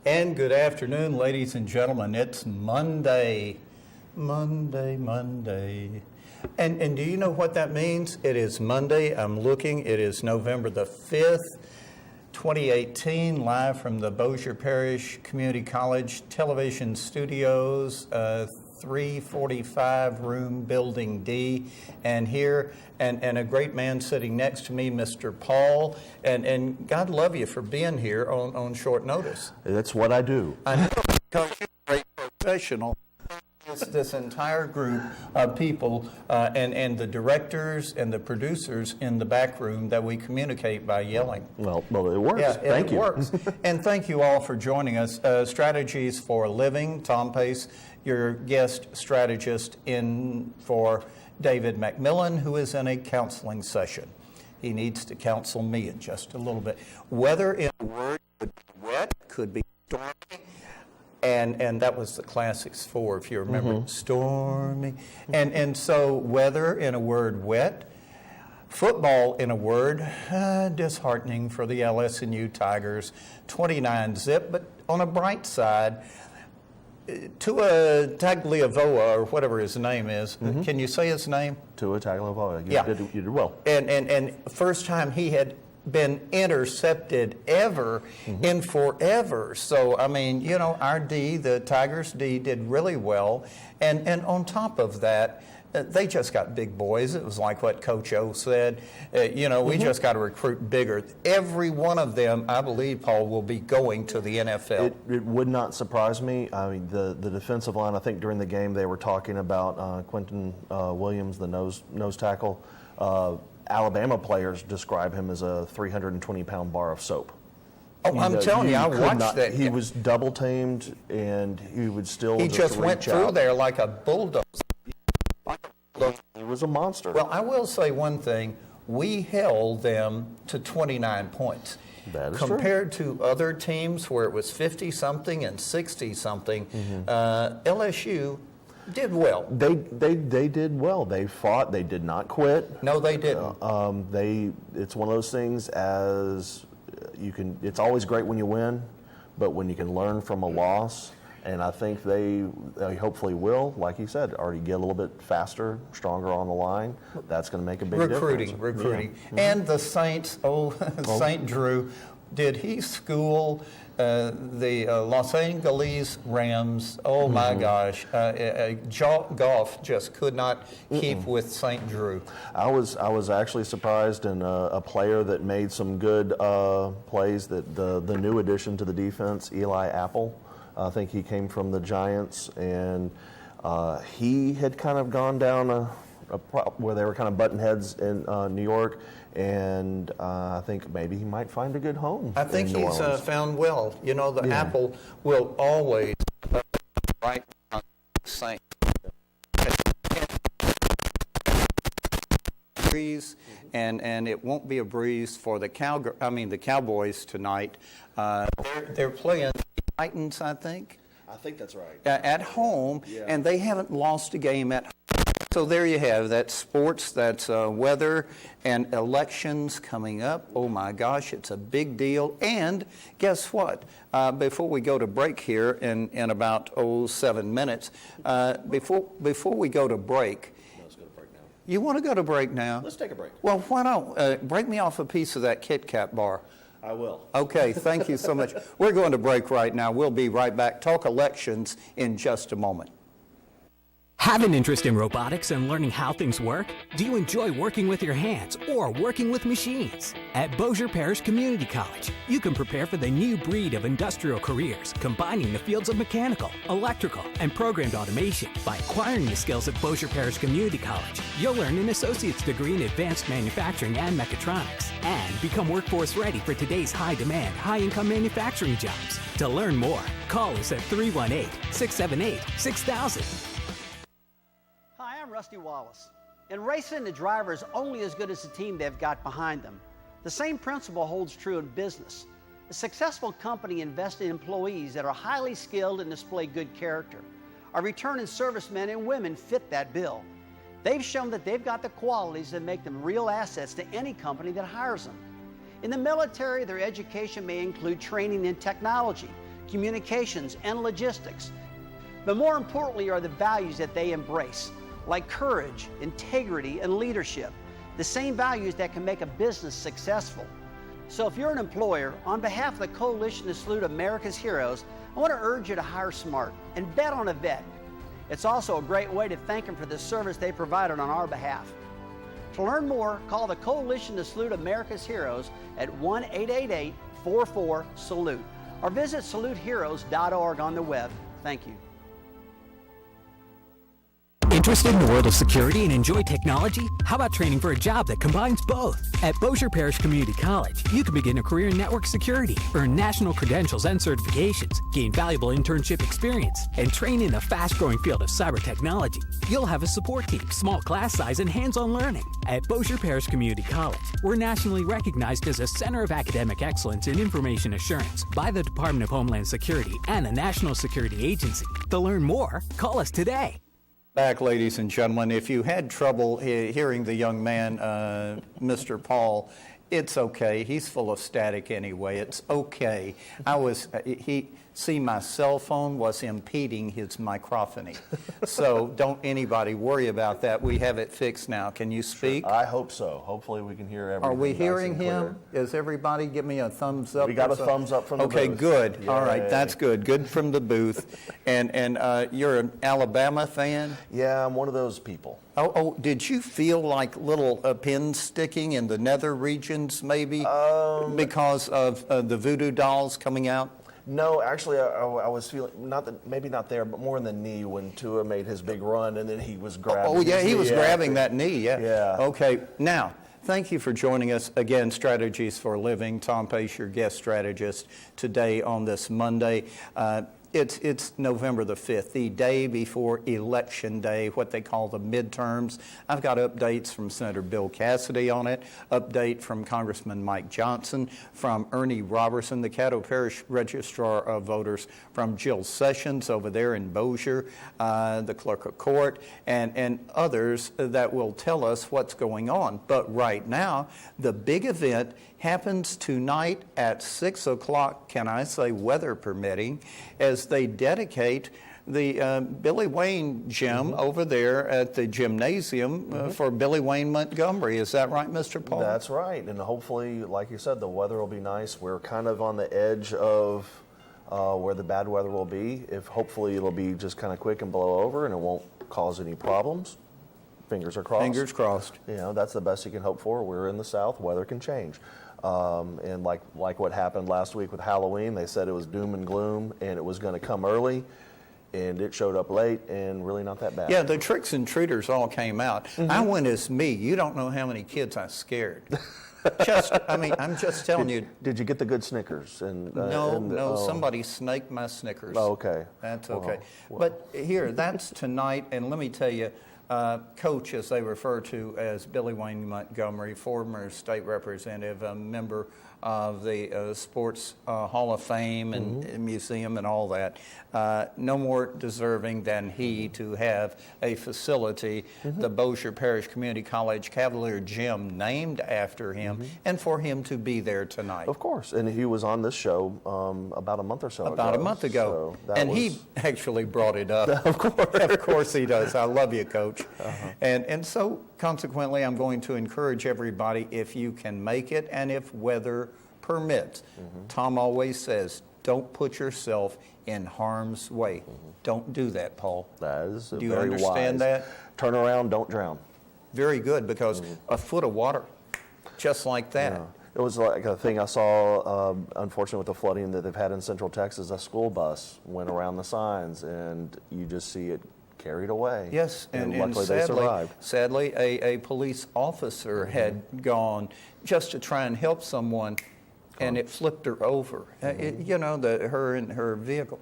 And good afternoon, ladies and gentlemen. It's Monday. And do you know what that means? It is Monday. I'm looking. It is November the 5th, 2018, live from the Bossier Parish Community College television studios, 345 room building D, and here and a great man sitting next to me, Mr. Paul, and God love you for being here on short notice. That's what I do. I know, because you're a great professional. This entire group of people and the directors and the producers in the back room that we communicate by yelling. Well, it works. Yeah, Thank you. It works. And thank you all for joining us. Strategies for a Living, Tom Pace, your guest strategist in for David McMillan, who is in a counseling session. He needs to counsel me in just a little bit. Weather in a word could be wet, could be stormy. And that was the classics for, if you remember, stormy. And so weather in a word, wet. Football in a word, disheartening for the LSU Tigers, 29-zip. But on a bright side, Tua Tagovailoa, or whatever his name is, can you say his name? Tua Tagovailoa. You did well. And first time he had been intercepted ever in forever. So, I mean, you know, our D, the Tigers D, did really well. And on top of that, they just got big boys. It was like what Coach O said. We just got to recruit bigger. Every one of them, I believe, Paul, will be going to the NFL. It would not surprise me. I mean, the defensive line, I think during the game they were talking about Quentin Williams, the nose tackle. Alabama players describe him as a 320-pound bar of soap. Oh, I'm telling you, I watched that. He was double teamed, and he would still. He just went through there like a bulldozer. He was a monster. Well, I will say one thing. We held them to 29 points. That is compared to other teams where it was 50-something and 60-something, LSU did well. They did well. They fought. They did not quit. No, they didn't. It's one of those things as you can. It's always great when you win, but when you can learn from a loss, and I think they hopefully will, like you said, already get a little bit faster, stronger on the line. That's going to make a big difference. Recruiting. Yeah. And the Saints. St. Drew. Did he school the Los Angeles Rams? Oh my gosh, Goff just could not keep with St. Drew. I was actually surprised in a player that made some good plays. That the new addition to the defense, Eli Apple. I think he came from the Giants, and he had kind of gone down where they were kind of button heads in New York. And I think maybe he might find a good home. I think he's found well. You know, the Apple will always right on the same breeze, and it won't be a breeze for the Cowboys tonight. They're playing the Titans, I think. I think that's right. At home, and they haven't lost a game at home. So there you have that's sports, that's weather, and elections coming up. Oh my gosh, it's a big deal. And guess what? Before we go to break here in about 7 minutes, before we go to break. Let's go to break now. You want to go to break now? Let's take a break. Well, why don't break me off a piece of that Kit Kat bar? I will. Okay, thank you so much. We're going to break right now. We'll be right back. Talk elections in just a moment. Have an interest in robotics and learning how things work? Do you enjoy working with your hands or working with machines? At Bossier Parish Community College, you can prepare for the new breed of industrial careers, combining the fields of mechanical, electrical, and programmed automation. By acquiring the skills at Bossier Parish Community College, you'll earn an associate's degree in advanced manufacturing and mechatronics, and become workforce ready for today's high-demand, high-income manufacturing jobs. To learn more, call us at 318-678-6000. I'm Rusty Wallace. In racing, the driver is only as good as the team they've got behind them. The same principle holds true in business. A successful company invests in employees that are highly skilled and display good character. Our returning servicemen and women fit that bill. They've shown that they've got the qualities that make them real assets to any company that hires them. In the military, their education may include training in technology, communications, and logistics. But more importantly are the values that they embrace, like courage, integrity, and leadership, the same values that can make a business successful. So if you're an employer, on behalf of the Coalition to Salute America's Heroes, I want to urge you to hire smart and bet on a vet. It's also a great way to thank them for the service they provided on our behalf. To learn more, call the Coalition to Salute America's Heroes at 1-888-44-SALUTE or visit saluteheroes.org on the web. Thank you. Interested in the world of security and enjoy technology? How about training for a job that combines both? At Bossier Parish Community College, you can begin a career in network security, earn national credentials and certifications, gain valuable internship experience, and train in the fast-growing field of cyber technology. You'll have a support team, small class size, and hands-on learning. At Bossier Parish Community College, we're nationally recognized as a center of academic excellence in information assurance by the Department of Homeland Security and the National Security Agency. To learn more, call us today. Back, ladies and gentlemen. If you had trouble hearing the young man, Mr. Paul, it's okay. He's full of static anyway. It's okay. My cell phone was impeding his microphony. So don't anybody worry about that. We have it fixed now. Can you speak? I hope so. Hopefully we can hear everything. Are we nice hearing and him? clear. Is everybody give me a thumbs up? We got or a thumbs up from the Okay, booth. good. All right, Yay. that's good. Good from the booth. And you're an Alabama fan? Yeah, I'm one of those people. Oh, did you feel like little pins sticking in the nether regions maybe because of the voodoo dolls coming out? No, actually, I was feeling maybe not there, but more in the knee when Tua made his big run, and then he was grabbing. Oh, yeah, his he knee was grabbing that knee, yeah. Yeah. Okay, now, thank you for joining us again, Strategies for a Living. Tom Pace, your guest strategist today on this Monday. It's November the 5th, the day before Election Day, what they call the midterms. I've got updates from Senator Bill Cassidy on it, update from Congressman Mike Johnson, from Ernie Robertson, the Caddo Parish Registrar of Voters, from Jill Sessions over there in Bossier, the Clerk of Court, and others that will tell us what's going on. But right now, the big event happens tonight at 6 o'clock, can I say weather permitting, as they dedicate the Billy Wayne gym over there at the gymnasium for Billy Wayne Montgomery. Is that right, Mr. Paul? That's right, and hopefully, like you said, the weather will be nice. We're kind of on the edge of where the bad weather will be. Hopefully it'll be just kind of quick and blow over and it won't cause any problems. Fingers are crossed. Fingers crossed. You know, that's the best you can hope for. We're in the South. Weather can change. And like what happened last week with Halloween, they said it was doom and gloom and it was going to come early, and it showed up late and really not that bad. Yeah, the tricks and treaters all came out. I went as me. You don't know how many kids I scared. I'm just telling you. Did you get the good Snickers? No, somebody snaked my Snickers. Oh, okay. That's Well, okay. well. But here, that's tonight, and let me tell you, Coach, as they refer to as Billy Wayne Montgomery, former state representative, a member of the Sports Hall of Fame and museum and all that, no more deserving than he to have a facility, the Bossier Parish Community College Cavalier Gym, named after him, and for him to be there tonight. Of course, and he was on this show about a month or so ago. About a month ago. So that and was... he actually brought it up. Of course. Of course he does. I love you, Coach. And so consequently, I'm going to encourage everybody, if you can make it and if weather permits. Tom always says, don't put yourself in harm's way. Don't do that, Paul. That is Do you very understand wise. that? Turn around, don't drown. Very good, because a foot of water, just like that. Yeah. It was like a thing I saw, unfortunately, with the flooding that they've had in Central Texas. A school bus went around the signs, and you just see it carried away. Yes, and luckily they survived. Sadly, a police officer had gone just to try and help someone, and it flipped her over. Her and her vehicle.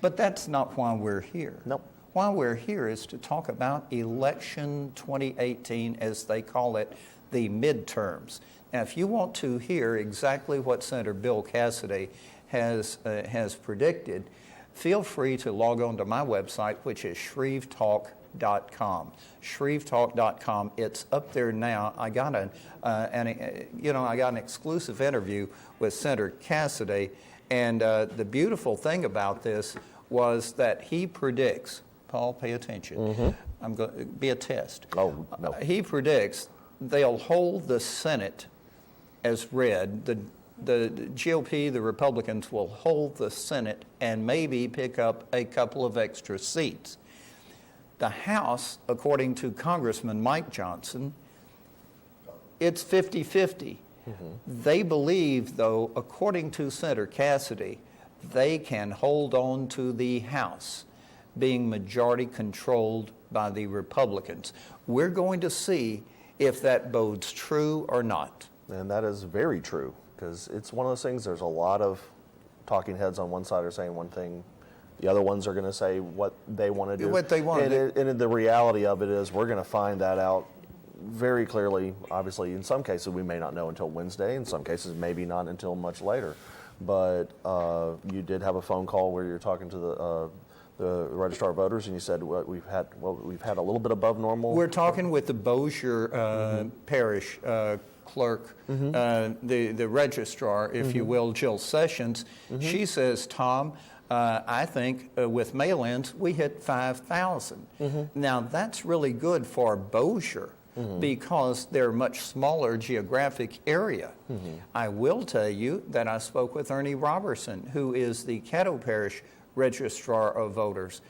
But that's not why we're here. Nope. Why we're here is to talk about Election 2018, as they call it, the midterms. Now, if you want to hear exactly what Senator Bill Cassidy has predicted, feel free to log on to my website, which is ShreveTalk.com. ShreveTalk.com. It's up there now. I got an exclusive interview with Senator Cassidy, And the beautiful thing about this was that he predicts, Paul, pay attention. I'm going to be a test. Oh, no. He predicts they'll hold the Senate as read. The GOP, the Republicans, will hold the Senate and maybe pick up a couple of extra seats. The House, according to Congressman Mike Johnson, it's 50-50. They believe, though, according to Senator Cassidy, they can hold on to the House, being majority controlled by the Republicans. We're going to see if that bodes true or not. And that is very true, because it's one of those things, there's a lot of talking heads on one side are saying one thing, the other ones are going to say what they want to do. What they want to do. And the reality of it is we're going to find that out very clearly. Obviously, in some cases, we may not know until Wednesday. In some cases, maybe not until much later. But you did have a phone call where you're talking to the registrar of voters, and you said we've had a little bit above normal. We're talking with the Bossier Parish clerk, the registrar, if you will, Jill Sessions. She says, Tom, I think with mail-ins, we hit 5,000. Now, that's really good for Bossier because they're a much smaller geographic area. I will tell you that I spoke with Ernie Robertson, who is the Caddo Parish registrar of voters.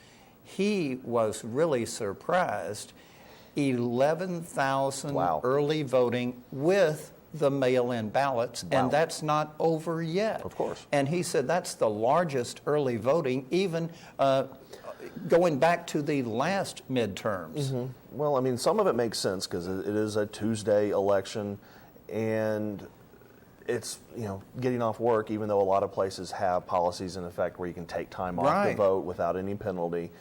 He was really surprised. 11,000 Wow. early voting with the mail-in ballots, Wow. and that's not over yet. Of course. And he said that's the largest early voting, even going back to the last midterms. Well, I mean, some of it makes sense because it is a Tuesday election, and it's, getting off work, even though a lot of places have policies in effect where you can take time off to Right. vote without any penalty.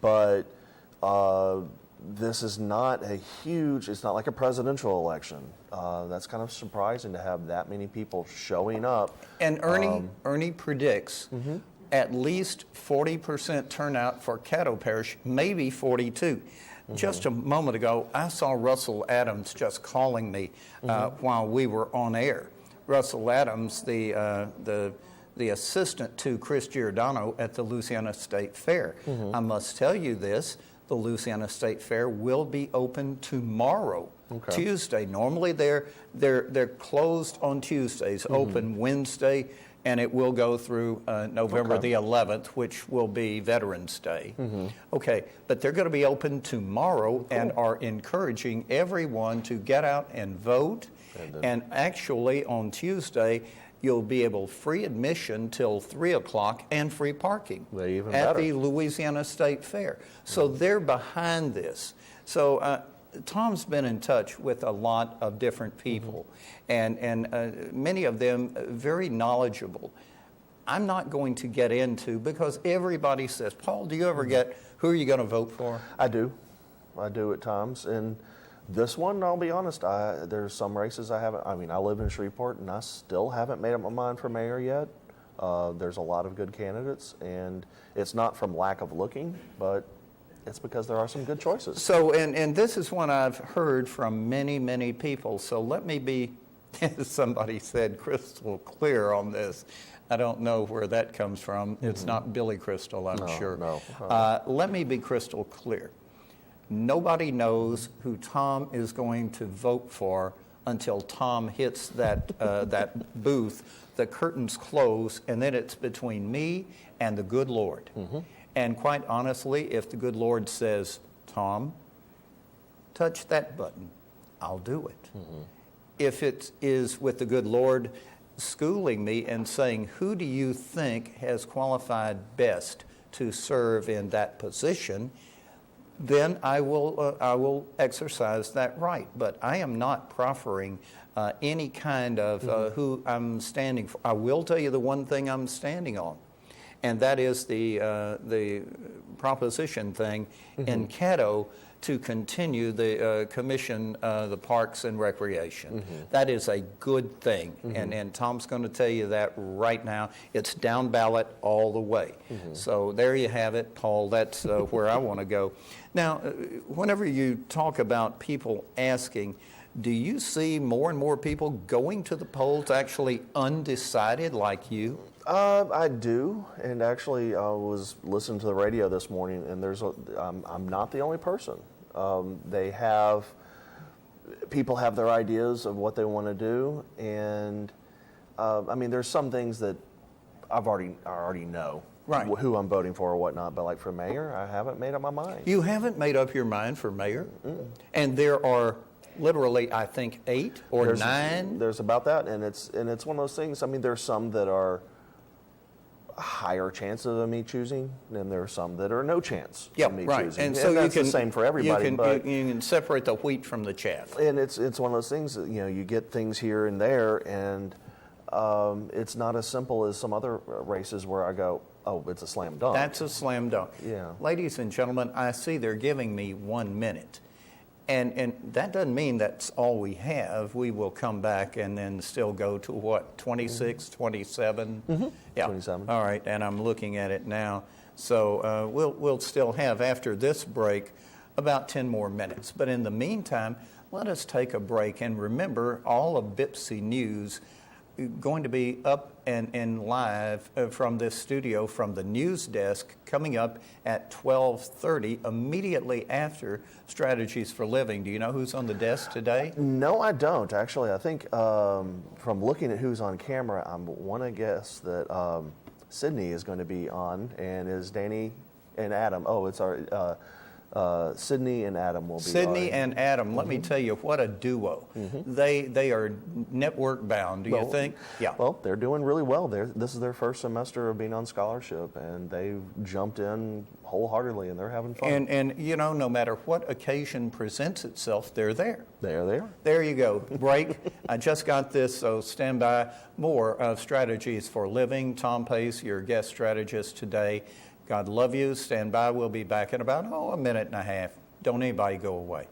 But this is not it's not like a presidential election. That's kind of surprising to have that many people showing up. And Ernie predicts at least 40% turnout for Caddo Parish, maybe 42. Just a moment ago, I saw Russell Adams just calling me while we were on air. Russell Adams, the assistant to Chris Giordano at the Louisiana State Fair. I must tell you this, the Louisiana State Fair will be open tomorrow, Tuesday. Normally they're closed on Tuesdays, open Wednesday, and it will go through November the 11th, which will be Veterans Day. Okay, but they're going to be open tomorrow and are encouraging everyone to get out and vote. And actually on Tuesday, you'll be able free admission till 3 o'clock and free parking Even at better. the Louisiana State Fair. So they're behind this. So Tom's been in touch with a lot of different people, and many of them very knowledgeable. I'm not going to get into, because everybody says, Paul, do you ever get, who are you going to vote for? I do at times, and this one, I'll be honest, there's some races I haven't. I mean, I live in Shreveport, and I still haven't made up my mind for mayor yet. There's a lot of good candidates, and it's not from lack of looking, but it's because there are some good choices. So, and this is one I've heard from many, many people. So let me be, as somebody said, crystal clear on this. I don't know where that comes from. It's not Billy Crystal, I'm sure. No. Let me be crystal clear. Nobody knows who Tom is going to vote for until Tom hits that booth. The curtains close, and then it's between me and the good Lord. And quite honestly, if the good Lord says, Tom, touch that button, I'll do it. If it is with the good Lord schooling me and saying, who do you think has qualified best to serve in that position, then I will exercise that right. But I am not proffering any kind of who I'm standing for. I will tell you the one thing I'm standing on, and that is the proposition thing in Caddo to continue the commission, the Parks and Recreation. That is a good thing, and Tom's going to tell you that right now. It's down ballot all the way. So there you have it, Paul. That's where I want to go. Now, whenever you talk about people asking, Do you see more and more people going to the polls actually undecided like you? I do, and actually I was listening to the radio this morning, and I'm not the only person. People have their ideas of what they want to do, and I mean, there's some things that I already know Right. who I'm voting for or whatnot, but like for mayor, I haven't made up my mind. You haven't made up your mind for mayor? And there are literally, I think, 8 or 9? There's about that, and it's one of those things. I mean, there's some that are a higher chance of me choosing, and there are some that are no chance of me choosing. And so that's you can, the same for everybody. You can separate the wheat from the chaff. And it's one of those things that, you get things here and there, and it's not as simple as some other races where I go, oh, it's a slam dunk. That's a slam dunk. Yeah. Ladies and gentlemen, I see they're giving me 1 minute. And that doesn't mean that's all we have. We will come back and then still go to what, 26, 27? Yeah. 27. All right, and I'm looking at it now. So we'll still have, after this break, about 10 more minutes. But in the meantime, let us take a break. And remember, all of BIPSI News going to be up and live from this studio from the news desk coming up at 12:30 immediately after Strategies for Living. Do you know who's on the desk today? No, I don't, actually. I think from looking at who's on camera, I want to guess that Sydney is going to be on, and is Danny and Adam. Oh, it's our... Sydney and Adam will be Sydney and Adam, let me tell you, what a duo. They are network bound, do you think? Yeah. Well, they're doing really well. This is their first semester of being on scholarship, and they've jumped in wholeheartedly, and they're having fun. And no matter what occasion presents itself, they're there. They're there. There you go. Break. I just got this, so stand by. More of Strategies for Living. Tom Pace, your guest strategist today. God love you. Stand by. We'll be back in about, a minute and a half. Don't anybody go away.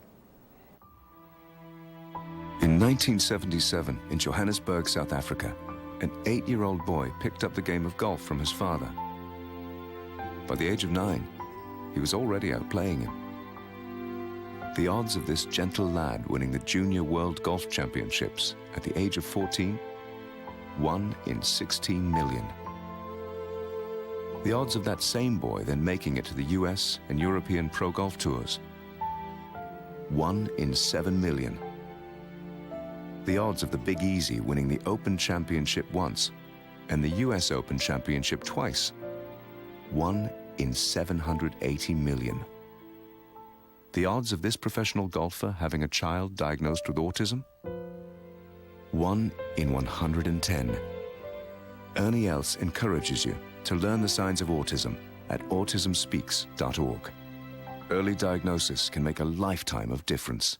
In 1977, in Johannesburg, South Africa, an 8-year-old boy picked up the game of golf from his father. By the age of 9, he was already outplaying him. The odds of this gentle lad winning the Junior World Golf Championships at the age of 14, 1 in 16 million. The odds of that same boy then making it to the US and European Pro Golf Tours, 1 in 7 million. The odds of the Big Easy winning the Open Championship once and the US Open Championship twice, 1 in 780 million. The odds of this professional golfer having a child diagnosed with autism, 1 in 110. Ernie Els encourages you to learn the signs of autism at autismspeaks.org. Early diagnosis can make a lifetime of difference.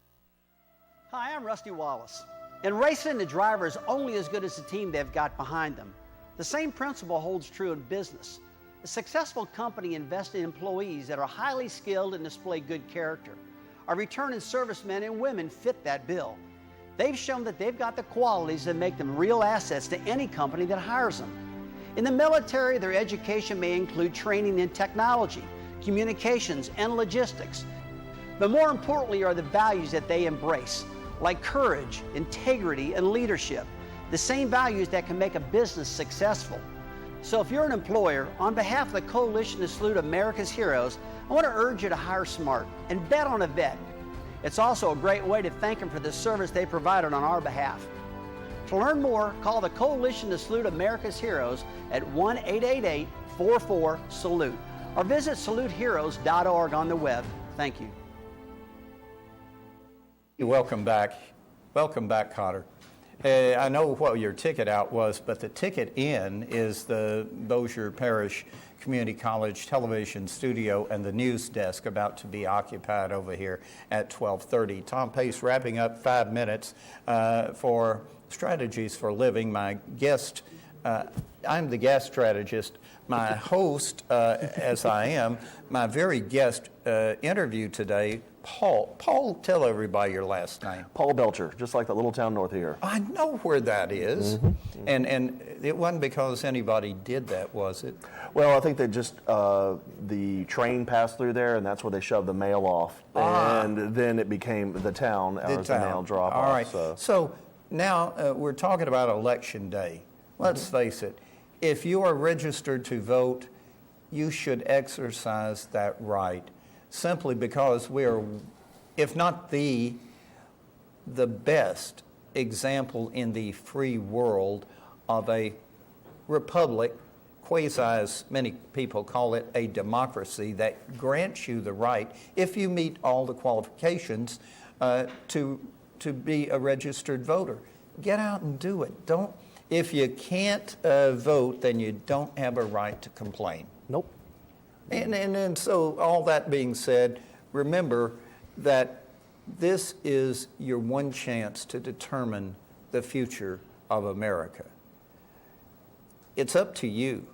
Hi, I'm Rusty Wallace. In racing, the driver is only as good as the team they've got behind them. The same principle holds true in business. A successful company invests in employees that are highly skilled and display good character. Our returning servicemen and women fit that bill. They've shown that they've got the qualities that make them real assets to any company that hires them. In the military, their education may include training in technology, communications, and logistics. But more importantly are the values that they embrace, like courage, integrity, and leadership, the same values that can make a business successful. So if you're an employer, on behalf of the Coalition to Salute America's Heroes, I want to urge you to hire smart and bet on a vet. It's also a great way to thank them for the service they provided on our behalf. To learn more, call the Coalition to Salute America's Heroes at 1-888-44-SALUTE or visit saluteheroes.org on the web. Thank you. Welcome back. Welcome back, Cotter. I know what your ticket out was, but the ticket in is the Bossier Parish Community College television studio and the news desk about to be occupied over here at 12:30. Tom Pace wrapping up 5 minutes for Strategies for Living. My guest, I'm the guest strategist. My host, as I am, my very guest interview today, Paul, tell everybody your last name. Paul Belcher, just like that little town north of here. I know where that is. And it wasn't because anybody did that, was it? Well, I think they just, the train passed through there, and that's where they shoved the mail off. And then it became the town as the mail drop off. All right. So now we're talking about Election Day. Let's face it, if you are registered to vote, you should exercise that right, simply because we are, if not the best example in the free world of a republic, quasi, as many people call it, a democracy that grants you the right, if you meet all the qualifications, to be a registered voter. Get out and do it. If you can't vote, then you don't have a right to complain. Nope. And so, all that being said, remember that this is your one chance to determine the future of America. It's up to you,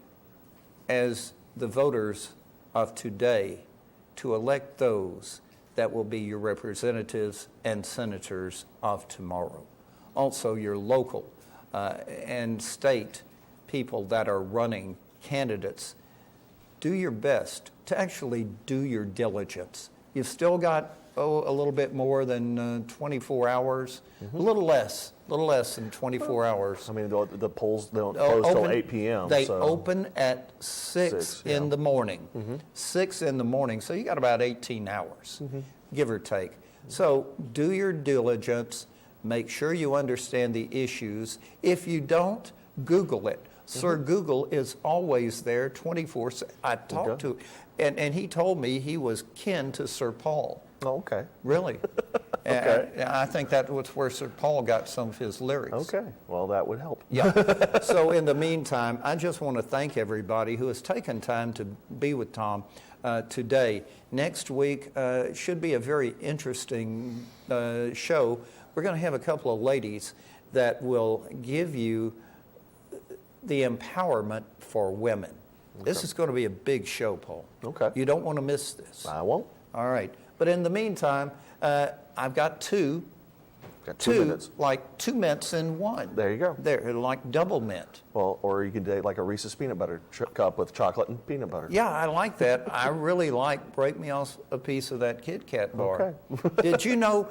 as the voters of today, to elect those that will be your representatives and senators of tomorrow. Also, your local and state people that are running candidates. Do your best to actually do your diligence. You've still got, a little bit more than 24 hours, a little less than 24 hours. I mean, the polls don't close till 8 p.m. They so. open at 6 in the morning. 6 in the morning, so you got about 18 hours, give or take. So do your diligence. Make sure you understand the issues. If you don't, Google it. Sir Google is always there 24/7. I talked to, and he told me he was kin to Sir Paul. Oh, okay. Really? Okay. I think that was where Sir Paul got some of his lyrics. Okay. Well, that would help. Yeah. So in the meantime, I just want to thank everybody who has taken time to be with Tom today. Next week should be a very interesting show. We're going to have a couple of ladies that will give you the empowerment for women. Okay. This is going to be a big show, Paul. Okay. You don't want to miss this. I won't. All right. But in the meantime, I've got two Got 2 minutes. Like 2 mints in one. There you go. They're like double mint. Well, or you could take like a Reese's peanut butter cup with chocolate and peanut butter. Yeah, I like that. I really like break me off a piece of that Kit Kat bar. Okay. Did you know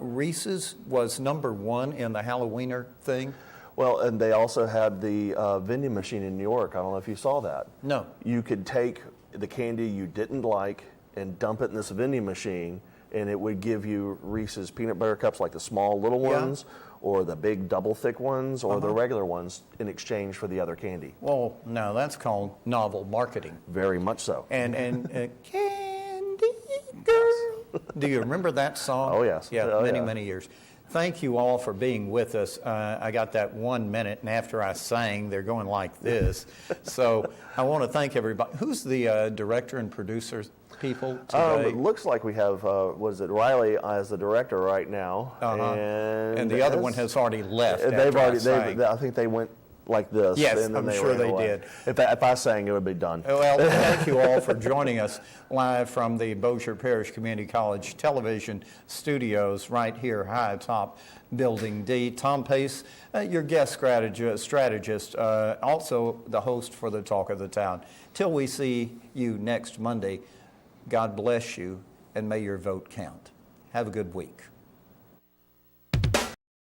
Reese's was #1 in the Halloweener thing? Well, and they also had the vending machine in New York. I don't know if you saw that. No. You could take the candy you didn't like and dump it in this vending machine, and it would give you Reese's peanut butter cups, like the small little ones, or the big double thick ones, or the regular ones, in exchange for the other candy. Well, no, that's called novel marketing. Very much so. And Candy Girl. Do you remember that song? Oh, yes. Yeah, Oh, many, yeah. many years. Thank you all for being with us. I got that 1 minute, and after I sang, they're going like this. So I want to thank everybody. Who's the director and producer people today? It looks like we have, Riley as the director right now. And the other one has already left. They've after already, I think they went like this. Yes, and then I'm sure ran they away. did. If I sang, it would be done. Well, thank you all for joining us live from the Bossier Parish Community College television studios right here, high atop Building D. Tom Pace, your guest strategist, also the host for the Talk of the Town. Till we see you next Monday, God bless you, and may your vote count. Have a good week.